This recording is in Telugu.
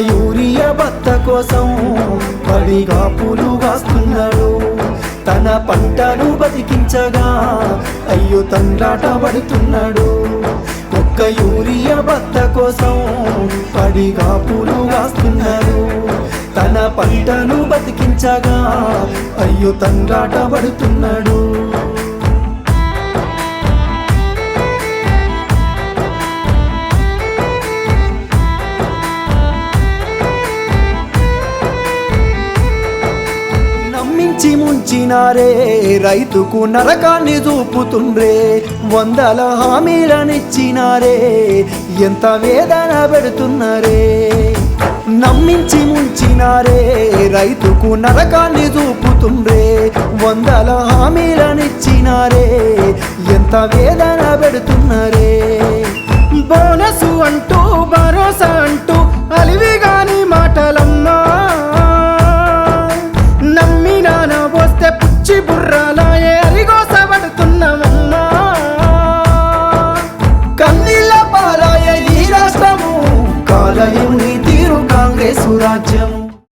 యూరియా బత్త కోసం పడిగా పూలు కాస్తున్నాడు తన పంటను బతికించగా అయ్యో తండ్రాట పడుతున్నాడు ఒక్క యూరియా బత్త కోసం పడిగా పూలు కాస్తున్నాడు తన పంటను బతికించగా అయ్యో తండ్రాట పడుతున్నాడు నమ్మించి ముంచినారే రైతుకు నరకాన్ని చూపుతుండ్రే వందల హామీలనిచ్చినారే ఎంత వేదన పెడుతున్నారే నమ్మించి ముంచినారే రైతుకు నరకాన్ని చూపుతుండ్రే వందల హామీలనిచ్చినారే ఎంత వేదన పెడుతున్నారే బోనసు అంటూ